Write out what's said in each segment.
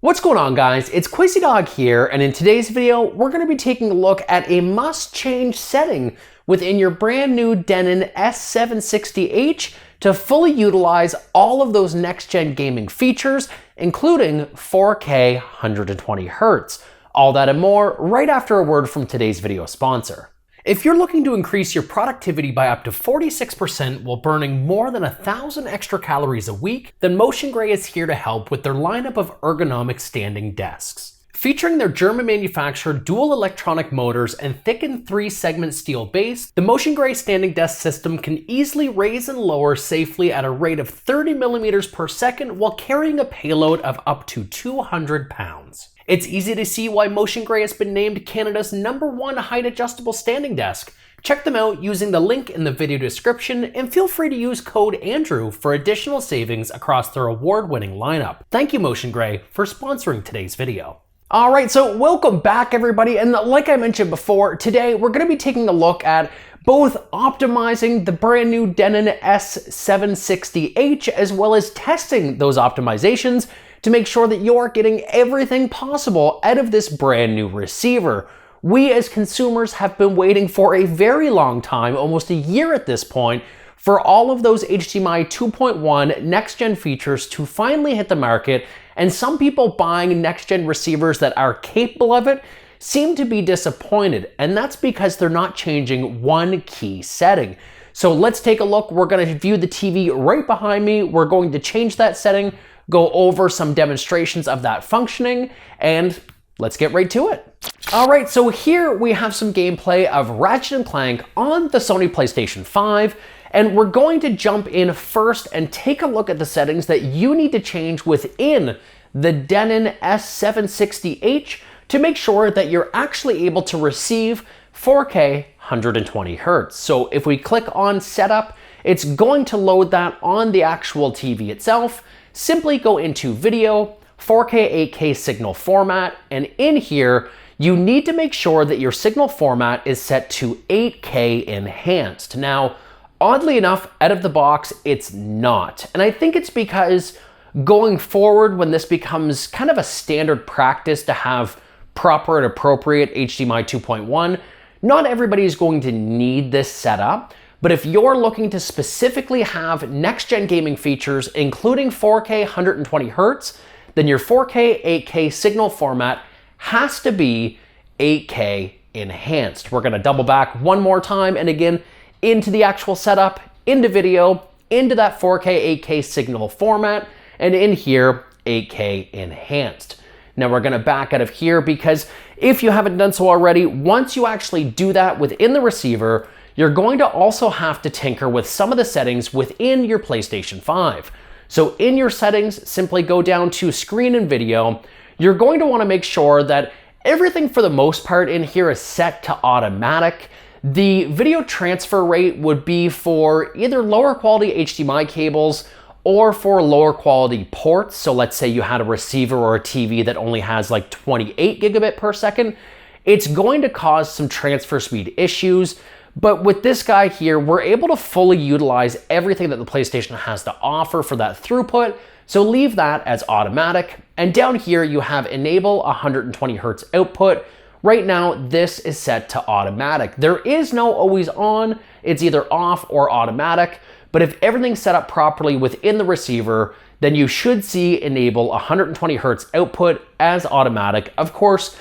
What's going on, guys? It's QuazyDog here, and in today's video, we're going to be taking a look at a must-change setting within your brand new Denon S760H to fully utilize all of those next-gen gaming features, including 4K 120Hz. All that and more right after a word from today's video sponsor. If you're looking to increase your productivity by up to 46% while burning more than 1,000 extra calories a week, then Motion Gray is here to help with their lineup of ergonomic standing desks. Featuring their German-manufactured dual electronic motors and thickened 3-segment steel base, the Motion Gray standing desk system can easily raise and lower safely at a rate of 30 millimeters per second while carrying a payload of up to 200 pounds. It's easy to see why Motion Gray has been named Canada's #1 height adjustable standing desk. Check them out using the link in the video description, and feel free to use code Andrew for additional savings across their award-winning lineup. Thank you, Motion Gray, for sponsoring today's video. Alright, so welcome back, everybody, and like I mentioned before, today we're going to be taking a look at both optimizing the brand new Denon S760H as well as testing those optimizations to make sure that you're getting everything possible out of this brand new receiver. We as consumers have been waiting for a very long time, almost a year at this point, for all of those HDMI 2.1 next-gen features to finally hit the market, and some people buying next-gen receivers that are capable of it seem to be disappointed, and that's because they're not changing one key setting. So let's take a look. We're going to view the TV right behind me. We're going to change that setting, go over some demonstrations of that functioning, and let's get right to it. All right, so here we have some gameplay of Ratchet & Clank on the Sony PlayStation 5, and we're going to jump in first and take a look at the settings that you need to change within the Denon S760H to make sure that you're actually able to receive 4K 120Hz. So if we click on Setup, it's going to load that on the actual TV itself. Simply go into Video, 4K 8K signal format, and in here, you need to make sure that your signal format is set to 8K enhanced. Now, oddly enough, out of the box, it's not. And I think it's because going forward, when this becomes kind of a standard practice to have proper and appropriate HDMI 2.1, not everybody is going to need this setup. But if you're looking to specifically have next-gen gaming features, including 4K 120Hz, then your 4K 8K signal format has to be 8K enhanced. We're gonna double back one more time, and again, into the actual setup, into video, into that 4K 8K signal format, and in here, 8K enhanced. Now we're gonna back out of here because if you haven't done so already, once you actually do that within the receiver, you're going to also have to tinker with some of the settings within your PlayStation 5. So in your settings, simply go down to Screen and Video. You're going to want to make sure that everything for the most part in here is set to automatic. The video transfer rate would be for either lower quality HDMI cables or for lower quality ports. So let's say you had a receiver or a TV that only has like 28 gigabit per second. It's going to cause some transfer speed issues. But with this guy here, we're able to fully utilize everything that the PlayStation has to offer for that throughput, so leave that as automatic. And down here, you have enable 120Hz output. Right now, this is set to automatic. There is no always on, it's either off or automatic, but if everything's set up properly within the receiver, then you should see enable 120Hz output as automatic. Of course,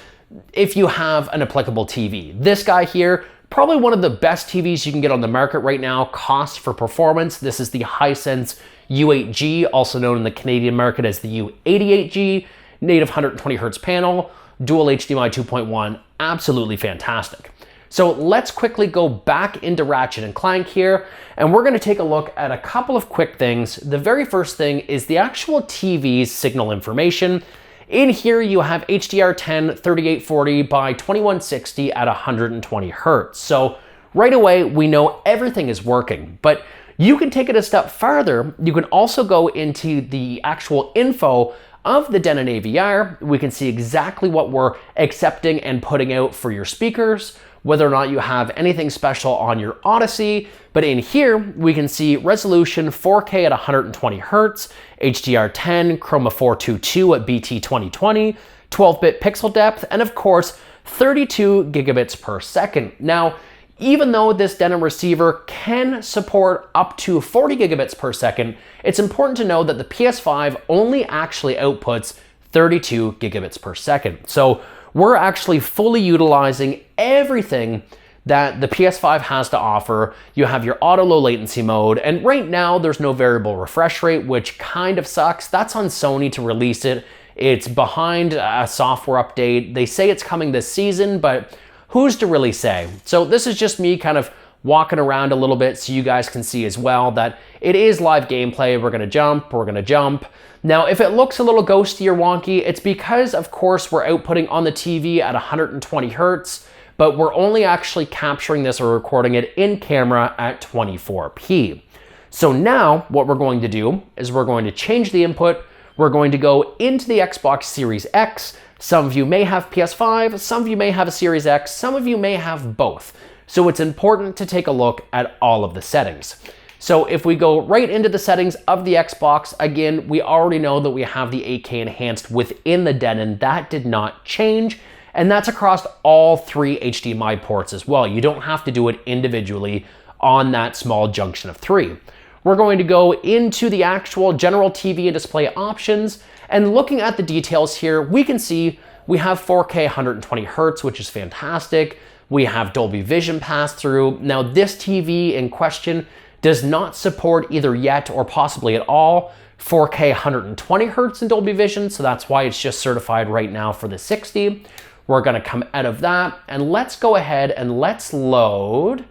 if you have an applicable TV. This guy here, probably one of the best TVs you can get on the market right now, cost for performance. This is the Hisense U8G, also known in the Canadian market as the U88G, native 120Hz panel, dual HDMI 2.1, absolutely fantastic. So let's quickly go back into Ratchet & Clank here, and we're gonna take a look at a couple of quick things. The very first thing is the actual TV's signal information. In here, you have HDR10 3840 by 2160 at 120 Hz. So right away, we know everything is working, but you can take it a step farther. You can also go into the actual info of the Denon AVR. We can see exactly what we're accepting and putting out for your speakers. whether or not you have anything special on your Odyssey. But in here, we can see resolution 4K at 120 Hertz, HDR10, Chroma 422 at BT 2020, 12-bit pixel depth, and of course, 32 gigabits per second. Now, even though this Denon receiver can support up to 40 gigabits per second, it's important to know that the PS5 only actually outputs 32 gigabits per second. So we're actually fully utilizing everything that the PS5 has to offer. You have your auto low latency mode, and right now there's no variable refresh rate, which kind of sucks. That's on Sony to release it. It's behind a software update. They say it's coming this season, but who's to really say? So this is just me kind of walking around a little bit so you guys can see as well that it is live gameplay. We're gonna jump. Now, if it looks a little ghosty or wonky, it's because, of course, we're outputting on the TV at 120 Hertz, but we're only actually capturing this or recording it in camera at 24p. So now what we're going to do is we're going to change the input. We're going to go into the Xbox Series X. Some of you may have PS5, some of you may have a Series X, some of you may have both. So it's important to take a look at all of the settings. So if we go right into the settings of the Xbox, again, we already know that we have the 8K enhanced within the Denon. That did not change, and that's across all 3 HDMI ports as well. You don't have to do it individually on that small junction of 3. We're going to go into the actual general TV and display options, and looking at the details here, we can see we have 4K 120 Hertz, which is fantastic. We have Dolby Vision pass-through. Now this TV in question does not support either yet or possibly at all 4K 120 Hertz in Dolby Vision, so that's why it's just certified right now for the 60. We're gonna come out of that, and let's go ahead and let's load.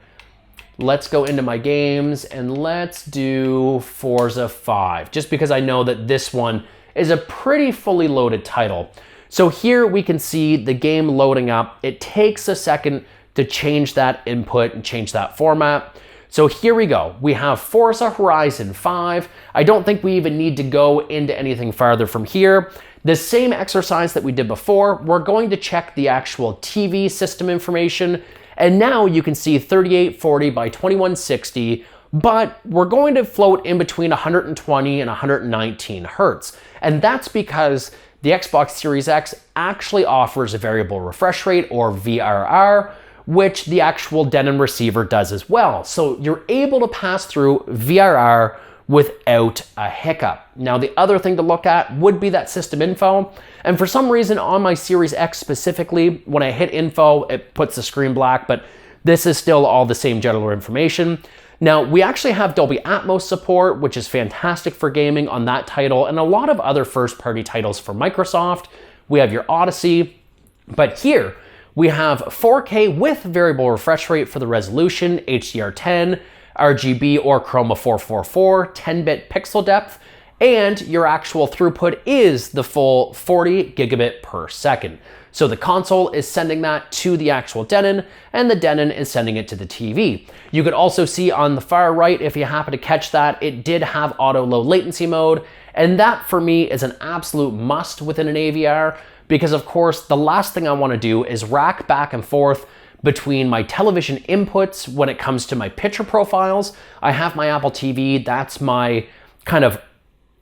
Let's go into my games and let's do Forza 5, just because I know that this one is a pretty fully loaded title. So here we can see the game loading up. It takes a second to change that input and change that format. So here we go. We have Forza Horizon 5. I don't think we even need to go into anything farther from here. The same exercise that we did before, we're going to check the actual TV system information. And now you can see 3840 by 2160, but we're going to float in between 120 and 119 Hertz. And that's because the Xbox Series X actually offers a variable refresh rate, or VRR, which the actual Denon receiver does as well. So you're able to pass through VRR without a hiccup. Now, the other thing to look at would be that system info. And for some reason on my Series X specifically, when I hit info, it puts the screen black, but this is still all the same general information. Now, we actually have Dolby Atmos support, which is fantastic for gaming on that title, and a lot of other first-party titles for Microsoft. We have your Odyssey, but here we have 4K with variable refresh rate for the resolution, HDR10, RGB or Chroma 444, 10-bit pixel depth, and your actual throughput is the full 40 gigabit per second. So the console is sending that to the actual Denon, and the Denon is sending it to the TV. You could also see on the far right, if you happen to catch that, it did have auto low latency mode, and that for me is an absolute must within an AVR, because of course the last thing I want to do is rack back and forth between my television inputs when it comes to my picture profiles. I have my Apple TV, that's my kind of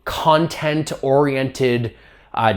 content-oriented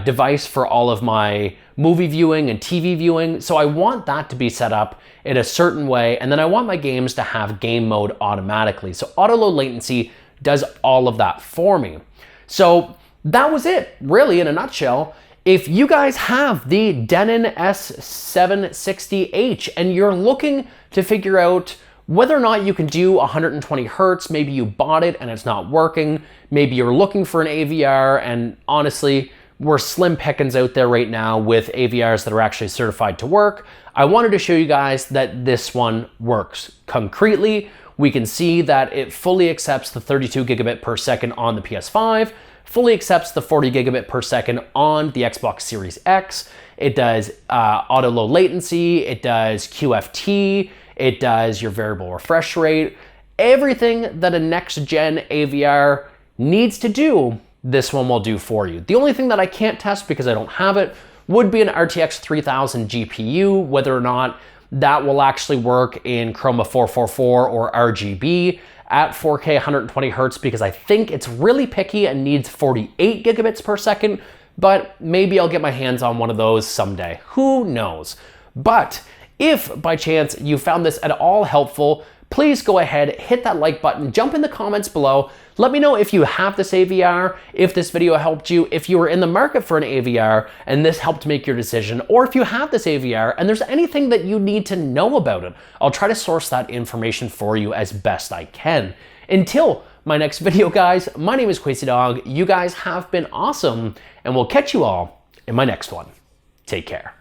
device for all of my movie viewing and TV viewing. So I want that to be set up in a certain way, and then I want my games to have game mode automatically. So auto low latency does all of that for me. So that was it, really, in a nutshell. If you guys have the Denon S760H and you're looking to figure out whether or not you can do 120 Hertz, maybe you bought it and it's not working, maybe you're looking for an AVR, and honestly, we're slim pickings out there right now with AVRs that are actually certified to work. I wanted to show you guys that this one works. Concretely, we can see that it fully accepts the 32 gigabit per second on the PS5, fully accepts the 40 gigabit per second on the Xbox Series X. It does auto low latency, it does QFT, it does your variable refresh rate. Everything that a next-gen AVR needs to do, this one will do for you. The only thing that I can't test because I don't have it would be an RTX 3000 GPU, whether or not that will actually work in Chroma 444 or RGB at 4K 120 Hertz, because I think it's really picky and needs 48 gigabits per second, but maybe I'll get my hands on one of those someday. Who knows? But if by chance you found this at all helpful, please go ahead, hit that like button, jump in the comments below. Let me know if you have this AVR, if this video helped you, if you were in the market for an AVR and this helped make your decision, or if you have this AVR and there's anything that you need to know about it. I'll try to source that information for you as best I can. Until my next video, guys, my name is QuasyDog. You guys have been awesome, and we'll catch you all in my next one. Take care.